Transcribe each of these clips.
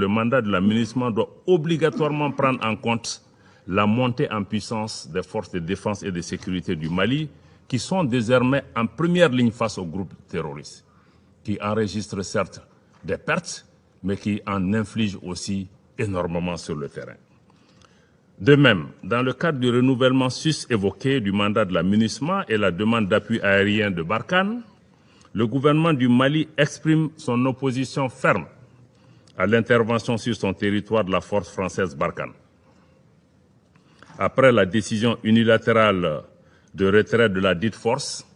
le mandat de la MINUSMA doit obligatoirement prendre en compte la montée en puissance des forces de défense et de sécurité du Mali, qui sont désormais en première ligne face aux groupes terroristes, qui enregistrent certes des pertes, mais qui en infligent aussi énormément sur le terrain. De même, dans le cadre du renouvellement sus-évoqué du mandat de la MINUSMA et la demande d'appui aérien de Barkhane, le gouvernement du Mali exprime son opposition ferme à l'intervention sur son territoire de la force française Barkhane. Après la décision unilatérale de retrait de la dite force,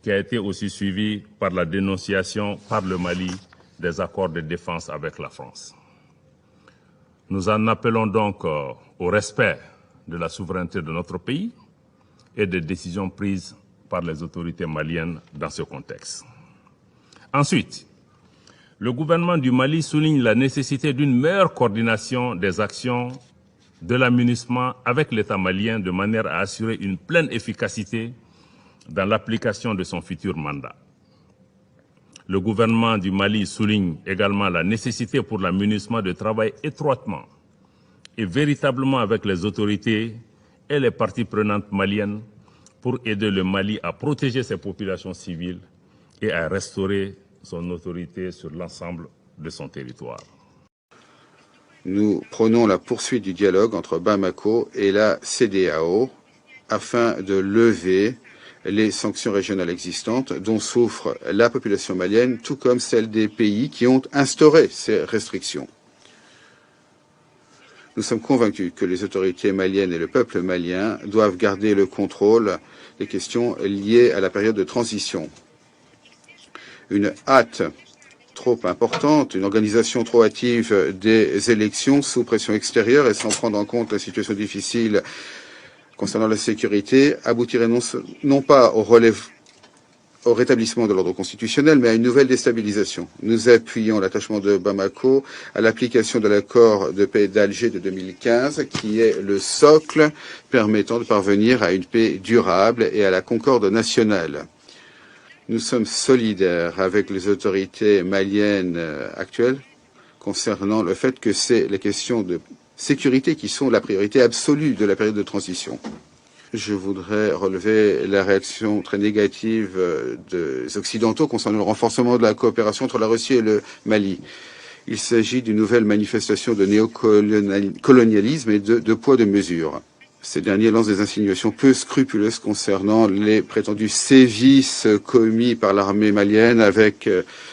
qui a été aussi suivie par la dénonciation par le Mali des accords de défense avec la France. Nous en appelons donc au respect de la souveraineté de notre pays et des décisions prises par les autorités maliennes dans ce contexte. Ensuite, le gouvernement du Mali souligne la nécessité d'une meilleure coordination des actions de la MINUSMA avec l'État malien de manière à assurer une pleine efficacité dans l'application de son futur mandat. Le gouvernement du Mali souligne également la nécessité pour la MINUSMA de travailler étroitement et véritablement avec les autorités et les parties prenantes maliennes pour aider le Mali à protéger ses populations civiles et à restaurer son autorité sur l'ensemble de son territoire. Nous prônons la poursuite du dialogue entre Bamako et la CEDEAO afin de lever les sanctions régionales existantes dont souffre la population malienne, tout comme celle des pays qui ont instauré ces restrictions. Nous sommes convaincus que les autorités maliennes et le peuple malien doivent garder le contrôle des questions liées à la période de transition. Une hâte trop importante, une organisation trop hâtive des élections sous pression extérieure et sans prendre en compte la situation difficile concernant la sécurité aboutirait non pas au rétablissement de l'ordre constitutionnel, mais à une nouvelle déstabilisation. Nous appuyons l'attachement de Bamako à l'application de l'accord de paix d'Alger de 2015, qui est le socle permettant de parvenir à une paix durable et à la concorde nationale. Nous sommes solidaires avec les autorités maliennes actuelles concernant le fait que c'est les questions de sécurité qui sont la priorité absolue de la période de transition. Je voudrais relever la réaction très négative des Occidentaux concernant le renforcement de la coopération entre la Russie et le Mali. Il s'agit d'une nouvelle manifestation de néocolonialisme et de poids de mesure. Ces derniers lancent des insinuations peu scrupuleuses concernant les prétendus sévices commis par l'armée malienne avec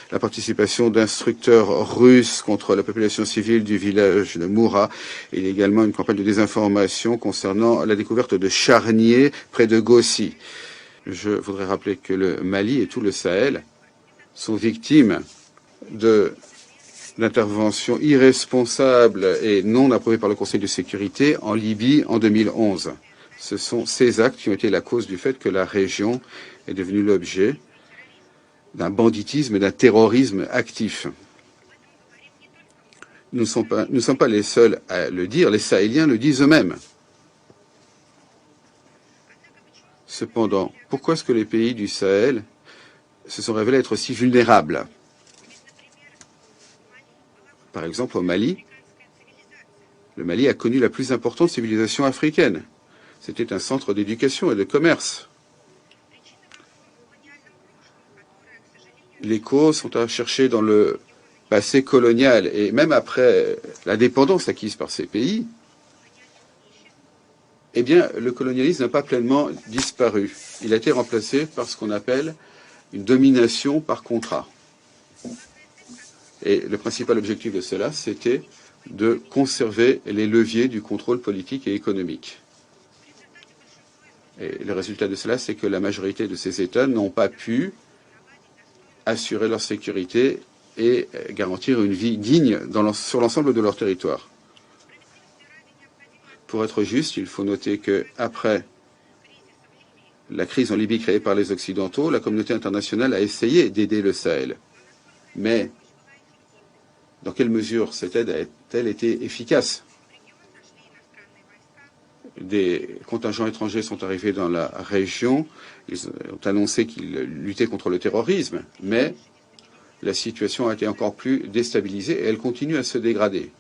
la participation d'instructeurs russes contre la population civile du village de Moura. Il y a également une campagne de désinformation concernant la découverte de charniers près de Gossi. Je voudrais rappeler que le Mali et tout le Sahel sont victimes d'interventions irresponsables et non approuvées par le Conseil de sécurité en Libye en 2011. Ce sont ces actes qui ont été la cause du fait que la région est devenue l'objet d'un banditisme et d'un terrorisme actif. Nous ne sommes pas les seuls à le dire, les Sahéliens le disent eux-mêmes. Cependant, pourquoi est-ce que les pays du Sahel se sont révélés être si vulnérables? Par exemple, au Mali, le Mali a connu la plus importante civilisation africaine. C'était un centre d'éducation et de commerce. Les causes sont à chercher dans le passé colonial et même après l'indépendance acquise par ces pays, eh bien, le colonialisme n'a pas pleinement disparu. Il a été remplacé par ce qu'on appelle une domination par contrat. Et le principal objectif de cela, c'était de conserver les leviers du contrôle politique et économique. Et le résultat de cela, c'est que la majorité de ces États n'ont pas pu assurer leur sécurité et garantir une vie digne sur l'ensemble de leur territoire. Pour être juste, il faut noter qu'après la crise en Libye créée par les Occidentaux, la communauté internationale a essayé d'aider le Sahel. Mais dans quelle mesure cette aide a-t-elle été efficace? Des contingents étrangers sont arrivés dans la région. Ils ont annoncé qu'ils luttaient contre le terrorisme, mais la situation a été encore plus déstabilisée et elle continue à se dégrader.